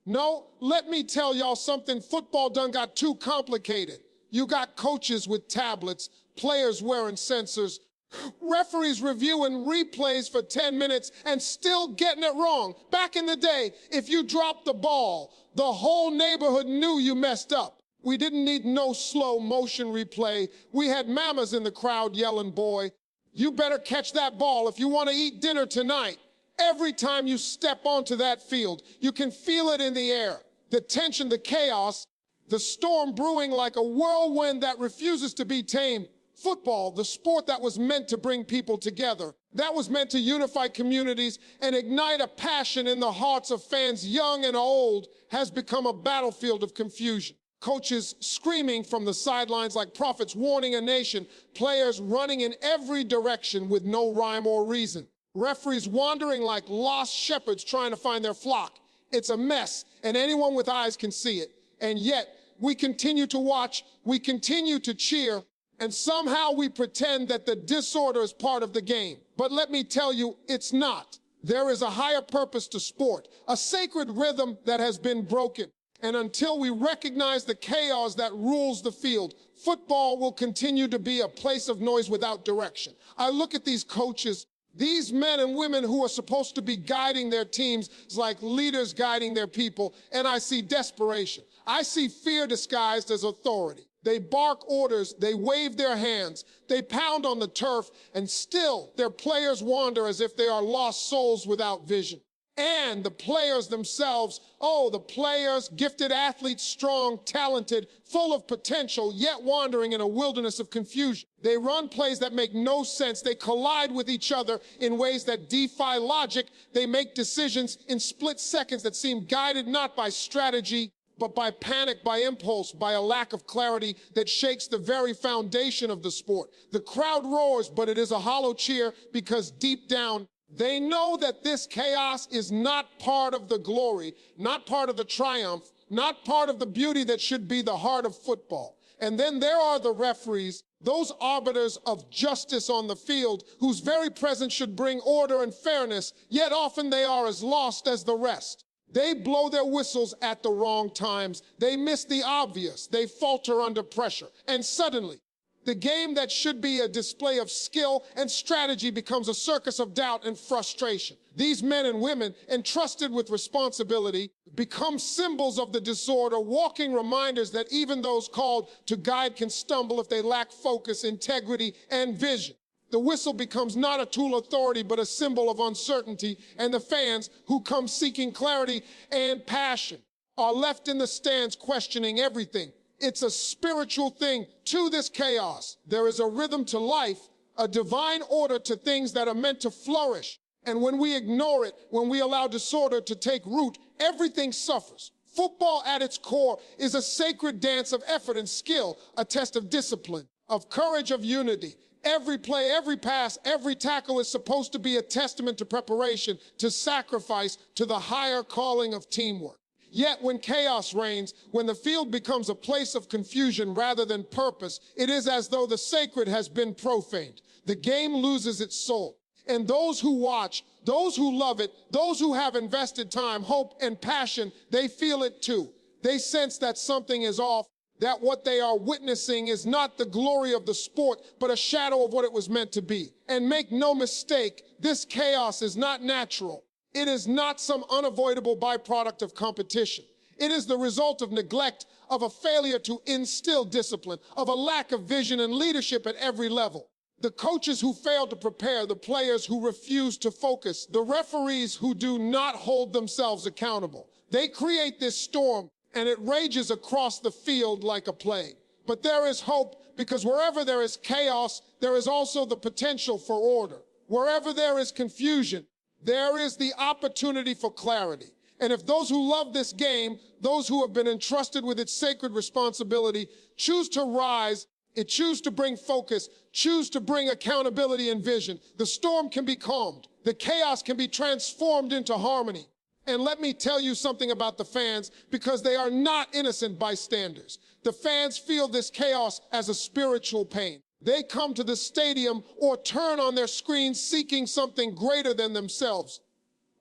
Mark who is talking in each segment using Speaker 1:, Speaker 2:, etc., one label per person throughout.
Speaker 1: No, let me tell y'all something. Football done got too complicated. You got coaches with tablets, players wearing sensors, referees reviewing replays for 10 minutes and still getting it wrong. Back in the day, if you dropped the ball, the whole neighborhood knew you messed up. We didn't need no slow motion replay. We had mamas in the crowd yelling, boy, you better catch that ball if you want to eat dinner tonight. Every time you step onto that field, you can feel it in the air. The tension, the chaos, the storm brewing like a whirlwind that refuses to be tamed. Football, the sport that was meant to bring people together, that was meant to unify communities and ignite a passion in the hearts of fans young and old, has become a battlefield of confusion. Coaches screaming from the sidelines like prophets warning a nation, players running in every direction with no rhyme or reason. Referees wandering like lost shepherds trying to find their flock. It's a mess, and anyone with eyes can see it. And yet, we continue to watch, we continue to cheer, and somehow we pretend that the disorder is part of the game. But let me tell you, it's not. There is a higher purpose to sport, a sacred rhythm that has been broken. And until we recognize the chaos that rules the field, football will continue to be a place of noise without direction. I look at these coaches, these men and women who are supposed to be guiding their teams like leaders guiding their people, and I see desperation. I see fear disguised as authority. They bark orders, they wave their hands, they pound on the turf, and still their players wander as if they are lost souls without vision. And the players themselves, the players, gifted athletes, strong, talented, full of potential, yet wandering in a wilderness of confusion. They run plays that make no sense. They collide with each other in ways that defy logic. They make decisions in split seconds that seem guided not by strategy, but by panic, by impulse, by a lack of clarity that shakes the very foundation of the sport. The crowd roars, but it is a hollow cheer because deep down, they know that this chaos is not part of the glory, not part of the triumph, not part of the beauty that should be the heart of football. And then there are the referees, those arbiters of justice on the field, whose very presence should bring order and fairness, yet often they are as lost as the rest. They blow their whistles at the wrong times. They miss the obvious. They falter under pressure. And suddenly, the game that should be a display of skill and strategy becomes a circus of doubt and frustration. These men and women, entrusted with responsibility, become symbols of the disorder, walking reminders that even those called to guide can stumble if they lack focus, integrity, and vision. The whistle becomes not a tool of authority, but a symbol of uncertainty, and the fans, who come seeking clarity and passion, are left in the stands questioning everything. It's a spiritual thing to this chaos. There is a rhythm to life, a divine order to things that are meant to flourish. And when we ignore it, when we allow disorder to take root, everything suffers. Football at its core is a sacred dance of effort and skill, a test of discipline, of courage, of unity. Every play, every pass, every tackle is supposed to be a testament to preparation, to sacrifice, to the higher calling of teamwork. Yet when chaos reigns, when the field becomes a place of confusion rather than purpose, it is as though the sacred has been profaned. The game loses its soul. And those who watch, those who love it, those who have invested time, hope, and passion, they feel it too. They sense that something is off, that what they are witnessing is not the glory of the sport, but a shadow of what it was meant to be. And make no mistake, this chaos is not natural. It is not some unavoidable byproduct of competition. It is the result of neglect, of a failure to instill discipline, of a lack of vision and leadership at every level. The coaches who fail to prepare, the players who refuse to focus, the referees who do not hold themselves accountable. They create this storm, and it rages across the field like a plague. But there is hope, because wherever there is chaos, there is also the potential for order. Wherever there is confusion, there is the opportunity for clarity. And if those who love this game, those who have been entrusted with its sacred responsibility, choose to rise, choose to bring focus, choose to bring accountability and vision, the storm can be calmed. The chaos can be transformed into harmony. And let me tell you something about the fans, because they are not innocent bystanders. The fans feel this chaos as a spiritual pain. They come to the stadium or turn on their screens seeking something greater than themselves.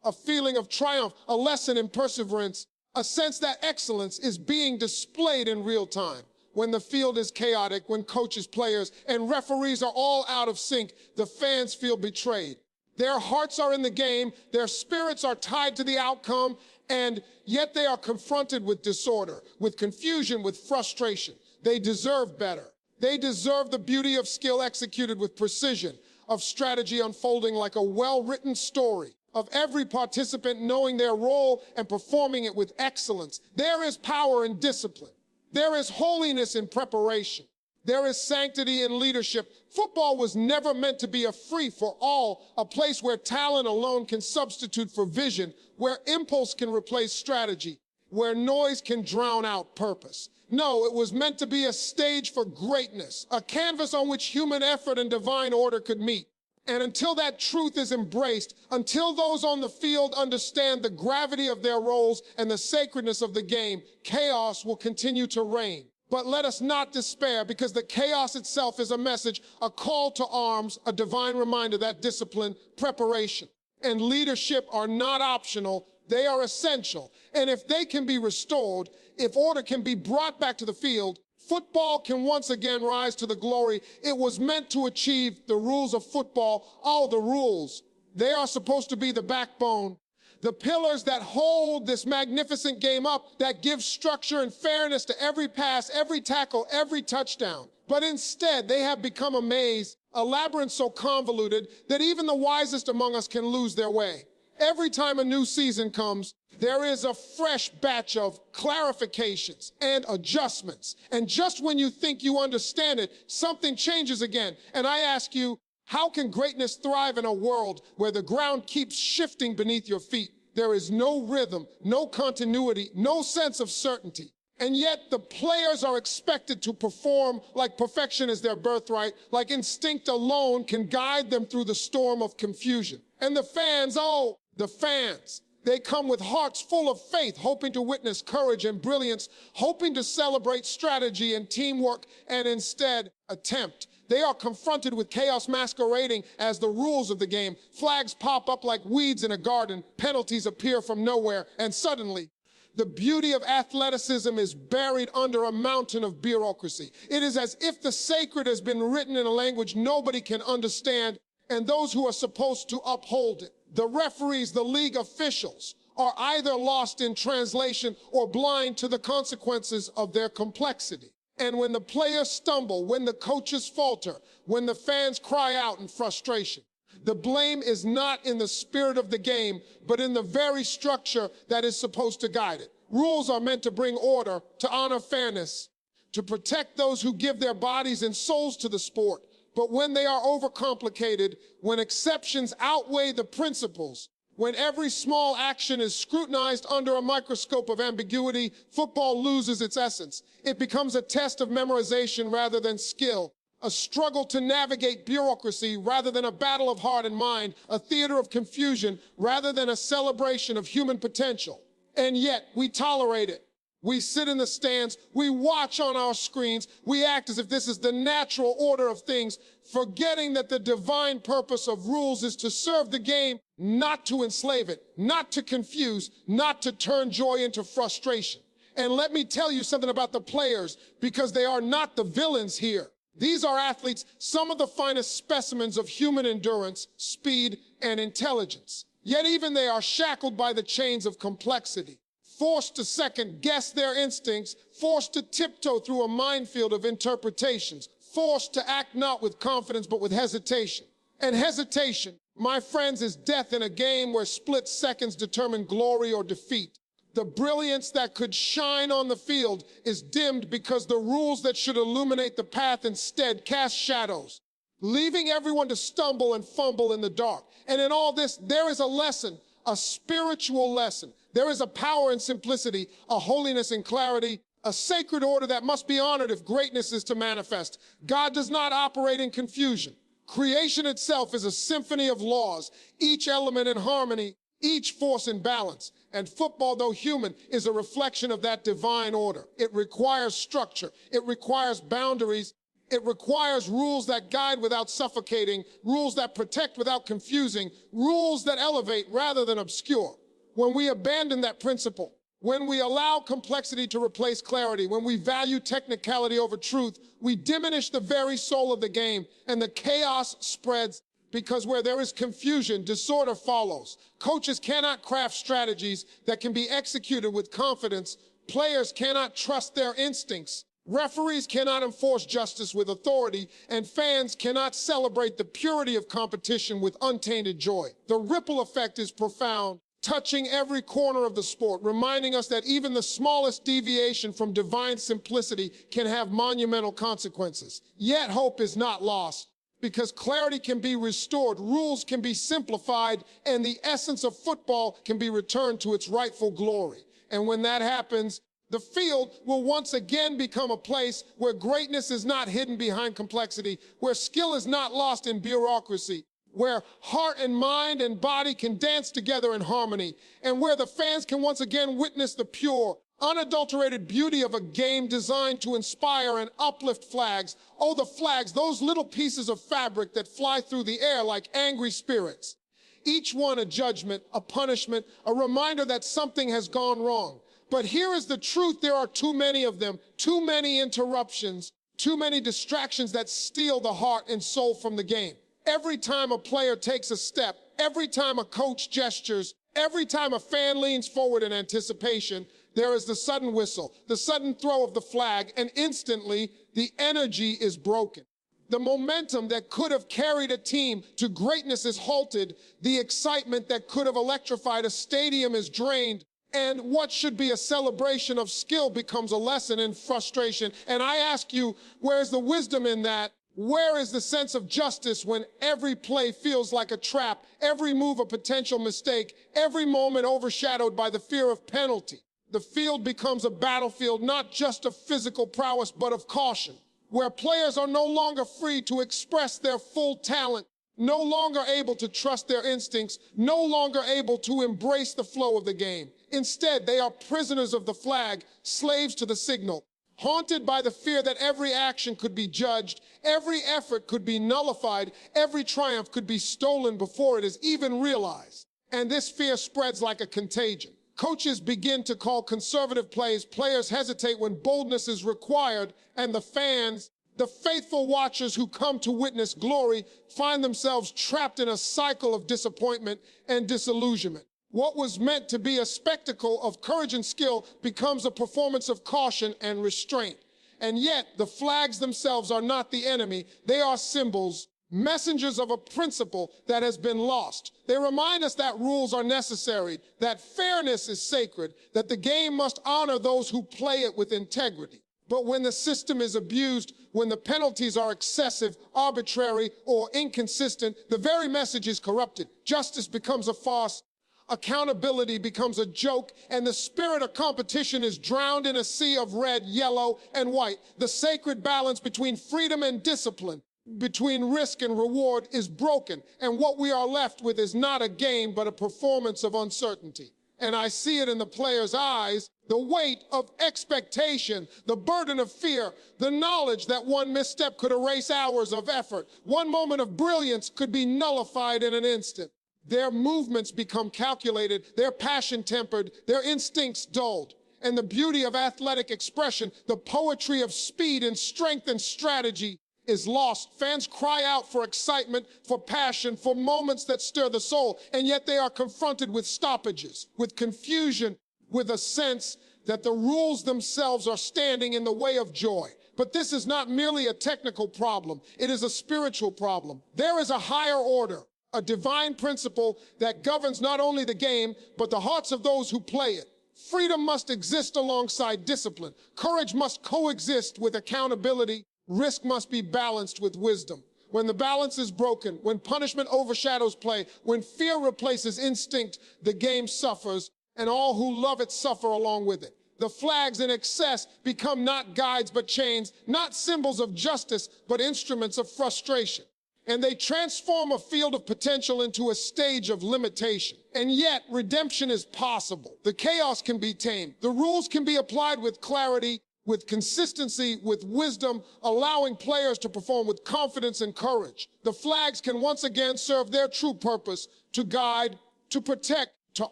Speaker 1: A feeling of triumph, a lesson in perseverance, A sense that excellence is being displayed in real time. When the field is chaotic, when coaches, players, and referees are all out of sync, the fans feel betrayed. Their hearts are in the game, their spirits are tied to the outcome, and yet they are confronted with disorder, with confusion, with frustration. They deserve better. They deserve the beauty of skill executed with precision, of strategy unfolding like a well-written story, of every participant knowing their role and performing it with excellence. There is power in discipline. There is holiness in preparation. There is sanctity in leadership. Football was never meant to be a free-for-all, a place where talent alone can substitute for vision, where impulse can replace strategy, where noise can drown out purpose. No, it was meant to be a stage for greatness, a canvas on which human effort and divine order could meet. And until that truth is embraced, until those on the field understand the gravity of their roles and the sacredness of the game, chaos will continue to reign. But let us not despair, because the chaos itself is a message, a call to arms, a divine reminder that discipline, preparation, and leadership are not optional, they are essential. And if they can be restored, if order can be brought back to the field, football can once again rise to the glory it was meant to achieve. The rules of football, all the rules, they are supposed to be the backbone, the pillars that hold this magnificent game up, that give structure and fairness to every pass, every tackle, every touchdown. But instead, they have become a maze, a labyrinth so convoluted that even the wisest among us can lose their way. Every time a new season comes, there is a fresh batch of clarifications and adjustments. And just when you think you understand it, something changes again. And I ask you, how can greatness thrive in a world where the ground keeps shifting beneath your feet? There is no rhythm, no continuity, no sense of certainty. And yet the players are expected to perform like perfection is their birthright, like instinct alone can guide them through the storm of confusion. And the fans, oh, the fans, they come with hearts full of faith, hoping to witness courage and brilliance, hoping to celebrate strategy and teamwork, and instead attempt. They are confronted with chaos masquerading as the rules of the game. Flags pop up like weeds in a garden, penalties appear from nowhere, and suddenly, the beauty of athleticism is buried under a mountain of bureaucracy. It is as if the sacred has been written in a language nobody can understand, and those who are supposed to uphold it, the referees, the league officials, are either lost in translation or blind to the consequences of their complexity. And when the players stumble, when the coaches falter, when the fans cry out in frustration, the blame is not in the spirit of the game, but in the very structure that is supposed to guide it. Rules are meant to bring order, to honor fairness, to protect those who give their bodies and souls to the sport. But when they are overcomplicated, when exceptions outweigh the principles, when every small action is scrutinized under a microscope of ambiguity, football loses its essence. It becomes a test of memorization rather than skill, a struggle to navigate bureaucracy rather than a battle of heart and mind, a theater of confusion rather than a celebration of human potential. And yet we tolerate it. We sit in the stands, we watch on our screens, we act as if this is the natural order of things, forgetting that the divine purpose of rules is to serve the game, not to enslave it, not to confuse, not to turn joy into frustration. And let me tell you something about the players, because they are not the villains here. These are athletes, some of the finest specimens of human endurance, speed, and intelligence. Yet even they are shackled by the chains of complexity, forced to second-guess their instincts, forced to tiptoe through a minefield of interpretations, forced to act not with confidence but with hesitation. And hesitation, my friends, is death in a game where split seconds determine glory or defeat. The brilliance that could shine on the field is dimmed because the rules that should illuminate the path instead cast shadows, leaving everyone to stumble and fumble in the dark. And in all this, there is a lesson, a spiritual lesson. There is a power in simplicity, a holiness in clarity, a sacred order that must be honored if greatness is to manifest. God does not operate in confusion. Creation itself is a symphony of laws, each element in harmony, each force in balance. And football, though human, is a reflection of that divine order. It requires structure. It requires boundaries. It requires rules that guide without suffocating, rules that protect without confusing, rules that elevate rather than obscure. When we abandon that principle, When we allow complexity to replace clarity, when we value technicality over truth, we diminish the very soul of the game, and the chaos spreads because where there is confusion, disorder follows. Coaches cannot craft strategies that can be executed with confidence. Players cannot trust their instincts. Referees cannot enforce justice with authority, and fans cannot celebrate the purity of competition with untainted joy. The ripple effect is profound, touching every corner of the sport, reminding us that even the smallest deviation from divine simplicity can have monumental consequences. Yet hope is not lost, because clarity can be restored, rules can be simplified, and the essence of football can be returned to its rightful glory. And when that happens, the field will once again become a place where greatness is not hidden behind complexity, where skill is not lost in bureaucracy, where heart and mind and body can dance together in harmony, and where the fans can once again witness the pure, unadulterated beauty of a game designed to inspire and uplift flags. Oh, the flags, those little pieces of fabric that fly through the air like angry spirits. Each one a judgment, a punishment, a reminder that something has gone wrong. But here is the truth: there are too many of them, too many interruptions, too many distractions that steal the heart and soul from the game. Every time a player takes a step, every time a coach gestures, every time a fan leans forward in anticipation, there is the sudden whistle, the sudden throw of the flag, and instantly the energy is broken. The momentum that could have carried a team to greatness is halted. The excitement that could have electrified a stadium is drained. And what should be a celebration of skill becomes a lesson in frustration. And I ask you, where's the wisdom in that? Where is the sense of justice when every play feels like a trap, every move a potential mistake, every moment overshadowed by the fear of penalty? The field becomes a battlefield not just of physical prowess, but of caution, where players are no longer free to express their full talent, no longer able to trust their instincts, no longer able to embrace the flow of the game. Instead, they are prisoners of the flag, slaves to the signal, haunted by the fear that every action could be judged, every effort could be nullified, every triumph could be stolen before it is even realized. And this fear spreads like a contagion. Coaches begin to call conservative plays, players hesitate when boldness is required, and the fans, the faithful watchers who come to witness glory, find themselves trapped in a cycle of disappointment and disillusionment. What was meant to be a spectacle of courage and skill becomes a performance of caution and restraint. And yet, the flags themselves are not the enemy. They are symbols, messengers of a principle that has been lost. They remind us that rules are necessary, that fairness is sacred, that the game must honor those who play it with integrity. But when the system is abused, when the penalties are excessive, arbitrary, or inconsistent, the very message is corrupted. Justice becomes a farce. Accountability becomes a joke, and the spirit of competition is drowned in a sea of red, yellow, and white. The sacred balance between freedom and discipline, between risk and reward, is broken, and what we are left with is not a game, but a performance of uncertainty. And I see it in the players' eyes, the weight of expectation, the burden of fear, the knowledge that one misstep could erase hours of effort. One moment of brilliance could be nullified in an instant. Their movements become calculated, their passion tempered, their instincts dulled. And the beauty of athletic expression, the poetry of speed and strength and strategy is lost. Fans cry out for excitement, for passion, for moments that stir the soul, and yet they are confronted with stoppages, with confusion, with a sense that the rules themselves are standing in the way of joy. But this is not merely a technical problem, it is a spiritual problem. There is a higher order, a divine principle that governs not only the game, but the hearts of those who play it. Freedom must exist alongside discipline. Courage must coexist with accountability. Risk must be balanced with wisdom. When the balance is broken, when punishment overshadows play, when fear replaces instinct, the game suffers, and all who love it suffer along with it. The flags in excess become not guides but chains, not symbols of justice, but instruments of frustration. And they transform a field of potential into a stage of limitation. And yet, redemption is possible. The chaos can be tamed. The rules can be applied with clarity, with consistency, with wisdom, allowing players to perform with confidence and courage. The flags can once again serve their true purpose: to guide, to protect, to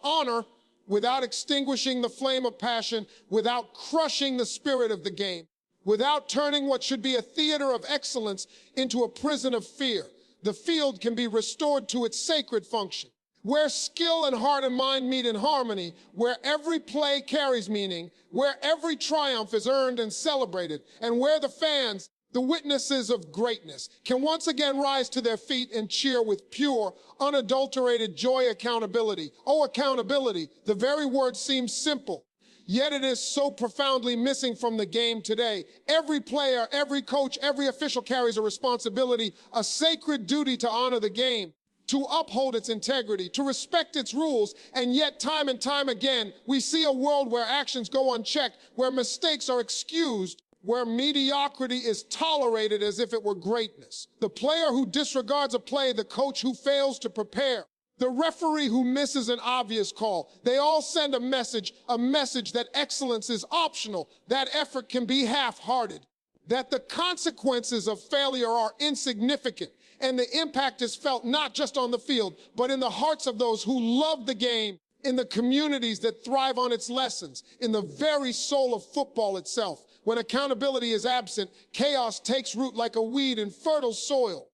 Speaker 1: honor, without extinguishing the flame of passion, without crushing the spirit of the game, without turning what should be a theater of excellence into a prison of fear. The field can be restored to its sacred function, where skill and heart and mind meet in harmony, where every play carries meaning, where every triumph is earned and celebrated, and where the fans, the witnesses of greatness, can once again rise to their feet and cheer with pure, unadulterated joy. Accountability. Oh, accountability. The very word seems simple, yet it is so profoundly missing from the game today. Every player, every coach, every official carries a responsibility, a sacred duty to honor the game, to uphold its integrity, to respect its rules, and yet time and time again, we see a world where actions go unchecked, where mistakes are excused, where mediocrity is tolerated as if it were greatness. The player who disregards a play, the coach who fails to prepare, the referee who misses an obvious call, they all send a message that excellence is optional, that effort can be half-hearted, that the consequences of failure are insignificant, and the impact is felt not just on the field, but in the hearts of those who love the game, in the communities that thrive on its lessons, in the very soul of football itself. When accountability is absent, chaos takes root like a weed in fertile soil.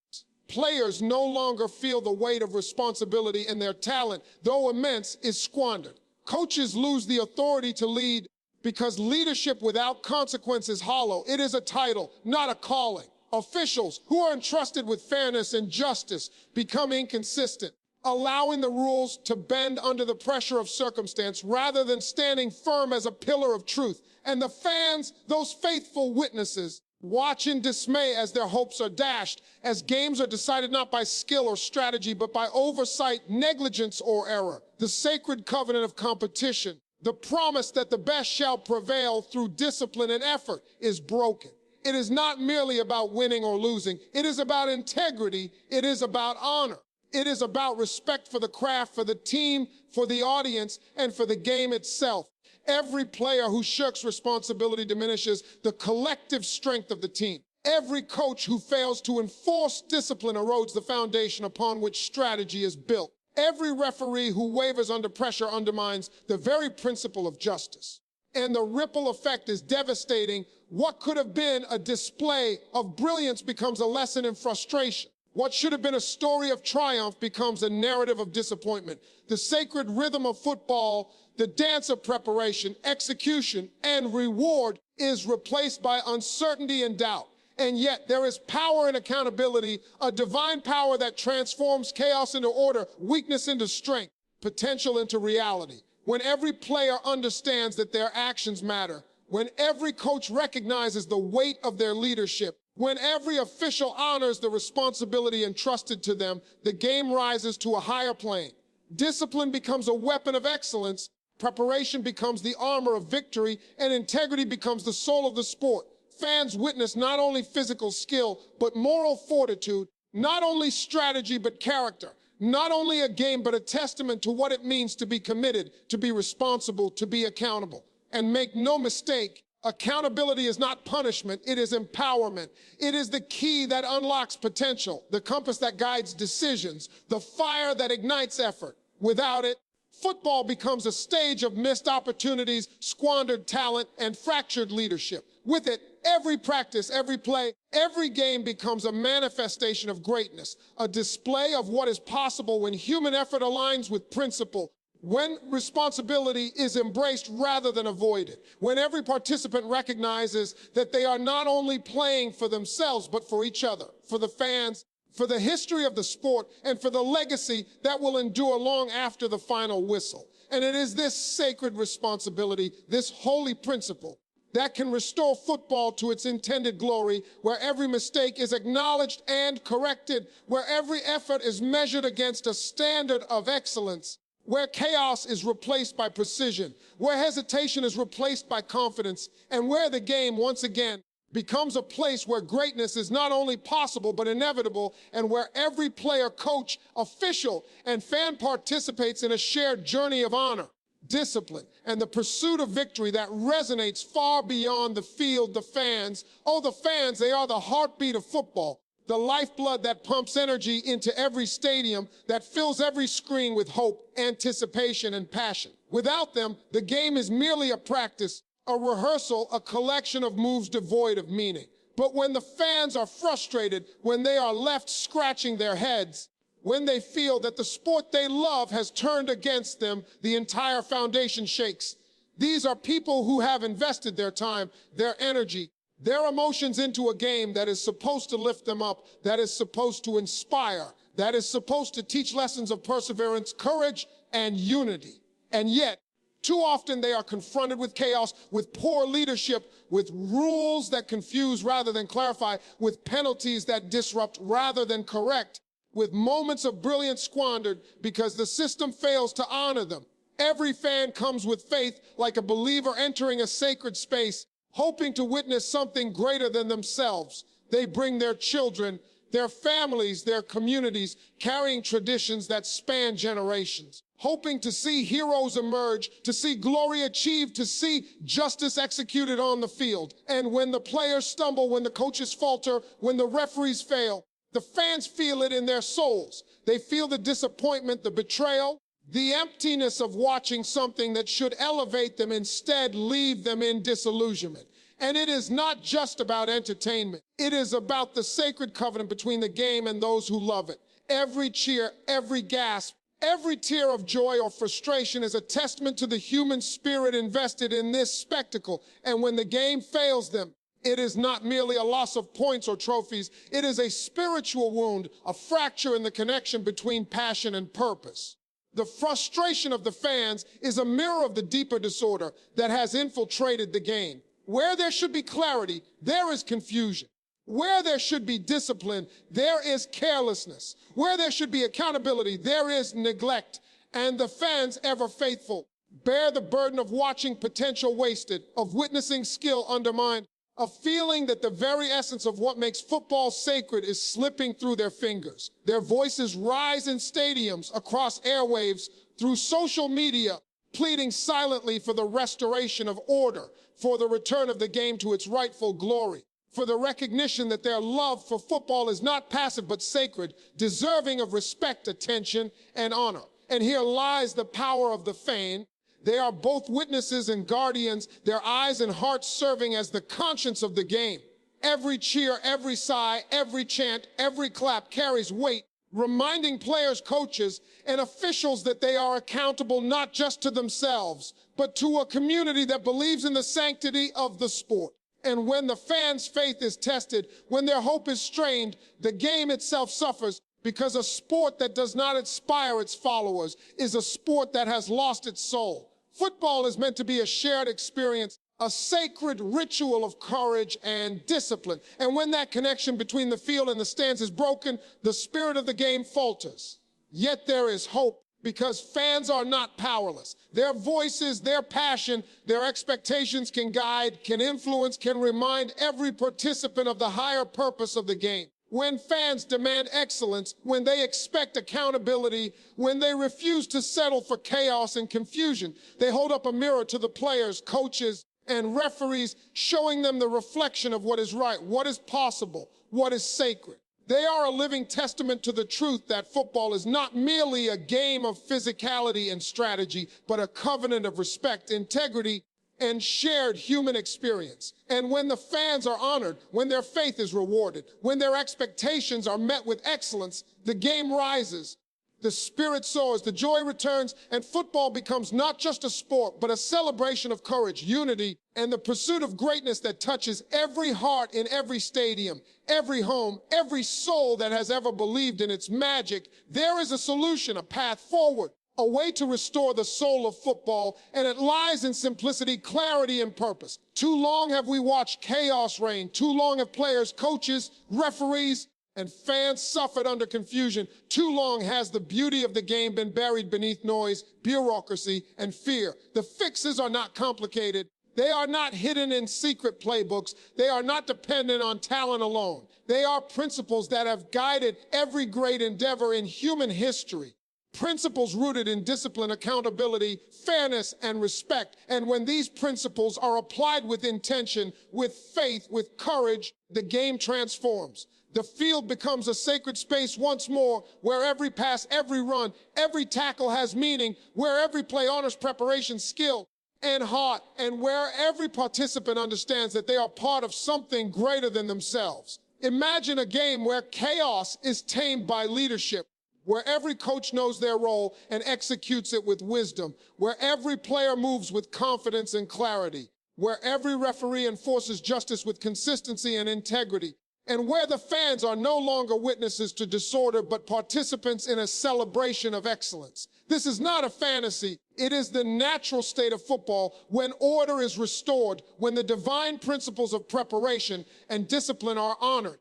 Speaker 1: Players no longer feel the weight of responsibility, and their talent, though immense, is squandered. Coaches lose the authority to lead because leadership without consequence is hollow. It is a title, not a calling. Officials who are entrusted with fairness and justice become inconsistent, allowing the rules to bend under the pressure of circumstance rather than standing firm as a pillar of truth. And the fans, those faithful witnesses, watch in dismay as their hopes are dashed, as games are decided not by skill or strategy, but by oversight, negligence, or error. The sacred covenant of competition, the promise that the best shall prevail through discipline and effort, is broken. It is not merely about winning or losing. It is about integrity. It is about honor. It is about respect for the craft, for the team, for the audience, and for the game itself. Every player who shirks responsibility diminishes the collective strength of the team. Every coach who fails to enforce discipline erodes the foundation upon which strategy is built. Every referee who wavers under pressure undermines the very principle of justice. And the ripple effect is devastating. What could have been a display of brilliance becomes a lesson in frustration. What should have been a story of triumph becomes a narrative of disappointment. The sacred rhythm of football, the dance of preparation, execution, and reward is replaced by uncertainty and doubt. And yet there is power in accountability, a divine power that transforms chaos into order, weakness into strength, potential into reality. When every player understands that their actions matter, when every coach recognizes the weight of their leadership, when every official honors the responsibility entrusted to them, the game rises to a higher plane. Discipline becomes a weapon of excellence, preparation becomes the armor of victory, and integrity becomes the soul of the sport. Fans witness not only physical skill, but moral fortitude, not only strategy, but character. Not only a game, but a testament to what it means to be committed, to be responsible, to be accountable. And make no mistake, accountability is not punishment, it is empowerment. It is the key that unlocks potential, the compass that guides decisions, the fire that ignites effort. Without it, football becomes a stage of missed opportunities, squandered talent, and fractured leadership. With it, every practice, every play, every game becomes a manifestation of greatness, a display of what is possible when human effort aligns with principle, when responsibility is embraced rather than avoided, when every participant recognizes that they are not only playing for themselves, but for each other, for the fans, for the history of the sport, and for the legacy that will endure long after the final whistle. And it is this sacred responsibility, this holy principle, that can restore football to its intended glory, where every mistake is acknowledged and corrected, where every effort is measured against a standard of excellence, where chaos is replaced by precision, where hesitation is replaced by confidence, and where the game, once again, becomes a place where greatness is not only possible, but inevitable, and where every player, coach, official, and fan participates in a shared journey of honor, discipline, and the pursuit of victory that resonates far beyond the field. The fans, oh, the fans, they are the heartbeat of football. the lifeblood that pumps energy into every stadium, that fills every screen with hope, anticipation, and passion. Without them, the game is merely a practice, a rehearsal, a collection of moves devoid of meaning. But when the fans are frustrated, when they are left scratching their heads, when they feel that the sport they love has turned against them, the entire foundation shakes. These are people who have invested their time, their energy, their emotions into a game that is supposed to lift them up, that is supposed to inspire, that is supposed to teach lessons of perseverance, courage, and unity. And yet, too often they are confronted with chaos, with poor leadership, with rules that confuse rather than clarify, with penalties that disrupt rather than correct, with moments of brilliance squandered because the system fails to honor them. Every fan comes with faith, like a believer entering a sacred space, hoping to witness something greater than themselves. They bring their children, their families, their communities, carrying traditions that span generations, hoping to see heroes emerge, to see glory achieved, to see justice executed on the field. And when the players stumble, when the coaches falter, when the referees fail, the fans feel it in their souls. They feel the disappointment, the betrayal, the emptiness of watching something that should elevate them instead leave them in disillusionment. And it is not just about entertainment. It is about the sacred covenant between the game and those who love it. Every cheer, every gasp, every tear of joy or frustration is a testament to the human spirit invested in this spectacle. And when the game fails them, it is not merely a loss of points or trophies. It is a spiritual wound, a fracture in the connection between passion and purpose. The frustration of the fans is a mirror of the deeper disorder that has infiltrated the game. Where there should be clarity, there is confusion. Where there should be discipline, there is carelessness. Where there should be accountability, there is neglect. And the fans, ever faithful, bear the burden of watching potential wasted, of witnessing skill undermined, of feeling that the very essence of what makes football sacred is slipping through their fingers. Their voices rise in stadiums, across airwaves, through social media, pleading silently for the restoration of order, for the return of the game to its rightful glory, for the recognition that their love for football is not passive but sacred, deserving of respect, attention, and honor. And here lies the power of the fan. They are both witnesses and guardians, their eyes and hearts serving as the conscience of the game. Every cheer, every sigh, every chant, every clap carries weight, reminding players, coaches, and officials that they are accountable not just to themselves, but to a community that believes in the sanctity of the sport. And when the fans' faith is tested, when their hope is strained, the game itself suffers, because a sport that does not inspire its followers is a sport that has lost its soul. Football is meant to be a shared experience, a sacred ritual of courage and discipline. And when that connection between the field and the stands is broken, the spirit of the game falters. Yet there is hope, because fans are not powerless. Their voices, their passion, their expectations can guide, can influence, can remind every participant of the higher purpose of the game. When fans demand excellence, when they expect accountability, when they refuse to settle for chaos and confusion, they hold up a mirror to the players, coaches, and referees, showing them the reflection of what is right, what is possible, what is sacred. They are a living testament to the truth that football is not merely a game of physicality and strategy, but a covenant of respect, integrity, and shared human experience. And when the fans are honored, when their faith is rewarded, when their expectations are met with excellence, the game rises, the spirit soars, the joy returns, and football becomes not just a sport, but a celebration of courage, unity, and the pursuit of greatness that touches every heart in every stadium, every home, every soul that has ever believed in its magic. There is a solution, a path forward, a way to restore the soul of football, and it lies in simplicity, clarity, and purpose. Too long have we watched chaos reign. Too long have players, coaches, referees, and fans suffered under confusion. Too long has the beauty of the game been buried beneath noise, bureaucracy, and fear. The fixes are not complicated. They are not hidden in secret playbooks. They are not dependent on talent alone. They are principles that have guided every great endeavor in human history. Principles rooted in discipline, accountability, fairness, and respect. And when these principles are applied with intention, with faith, with courage, the game transforms. The field becomes a sacred space once more, where every pass, every run, every tackle has meaning, where every play honors preparation, skill, and heart, and where every participant understands that they are part of something greater than themselves. Imagine a game where chaos is tamed by leadership, where every coach knows their role and executes it with wisdom, where every player moves with confidence and clarity, where every referee enforces justice with consistency and integrity, and where the fans are no longer witnesses to disorder, but participants in a celebration of excellence. This is not a fantasy. It is the natural state of football when order is restored, when the divine principles of preparation and discipline are honored.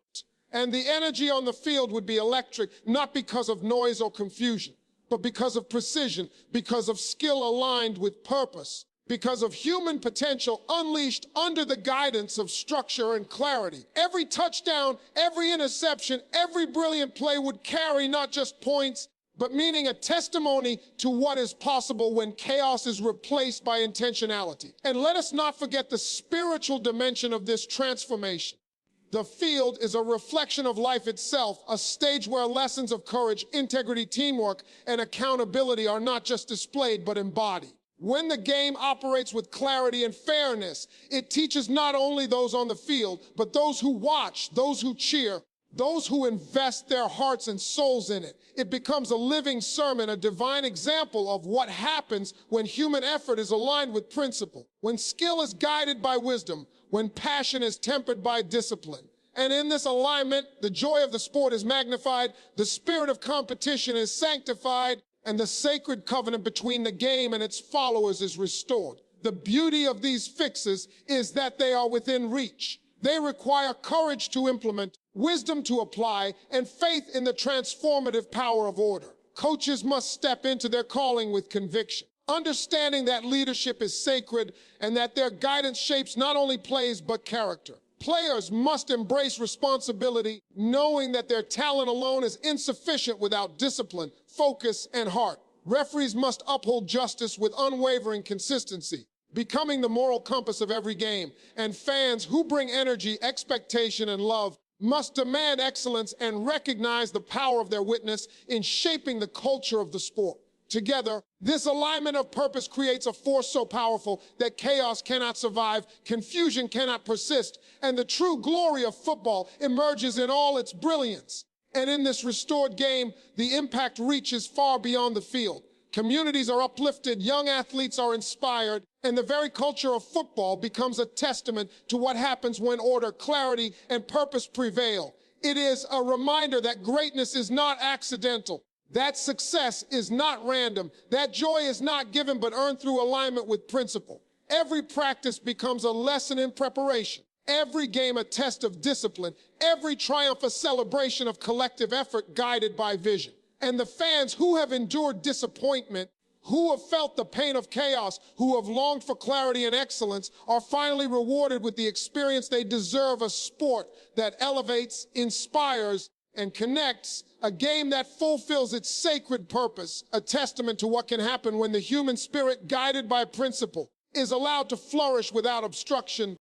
Speaker 1: And the energy on the field would be electric, not because of noise or confusion, but because of precision, because of skill aligned with purpose, because of human potential unleashed under the guidance of structure and clarity. Every touchdown, every interception, every brilliant play would carry not just points, but meaning a testimony to what is possible when chaos is replaced by intentionality. And let us not forget the spiritual dimension of this transformation. The field is a reflection of life itself, a stage where lessons of courage, integrity, teamwork, and accountability are not just displayed, but embodied. When the game operates with clarity and fairness, it teaches not only those on the field, but those who watch, those who cheer, those who invest their hearts and souls in it. It becomes a living sermon, a divine example of what happens when human effort is aligned with principle, when skill is guided by wisdom, when passion is tempered by discipline. And in this alignment, the joy of the sport is magnified, the spirit of competition is sanctified, and the sacred covenant between the game and its followers is restored. The beauty of these fixes is that they are within reach. They require courage to implement, wisdom to apply, and faith in the transformative power of order. Coaches must step into their calling with conviction, understanding that leadership is sacred and that their guidance shapes not only plays but character. Players must embrace responsibility, knowing that their talent alone is insufficient without discipline, focus, and heart. Referees must uphold justice with unwavering consistency, becoming the moral compass of every game. And fans who bring energy, expectation, and love must demand excellence and recognize the power of their witness in shaping the culture of the sport. Together, this alignment of purpose creates a force so powerful that chaos cannot survive, confusion cannot persist, and the true glory of football emerges in all its brilliance. And in this restored game, the impact reaches far beyond the field. Communities are uplifted, young athletes are inspired, and the very culture of football becomes a testament to what happens when order, clarity, and purpose prevail. It is a reminder that greatness is not accidental. That success is not random. That joy is not given but earned through alignment with principle. Every practice becomes a lesson in preparation. Every game a test of discipline. Every triumph a celebration of collective effort guided by vision. And the fans who have endured disappointment, who have felt the pain of chaos, who have longed for clarity and excellence, are finally rewarded with the experience they deserve, a sport that elevates, inspires, and connects, a game that fulfills its sacred purpose, a testament to what can happen when the human spirit, guided by principle, is allowed to flourish without obstruction,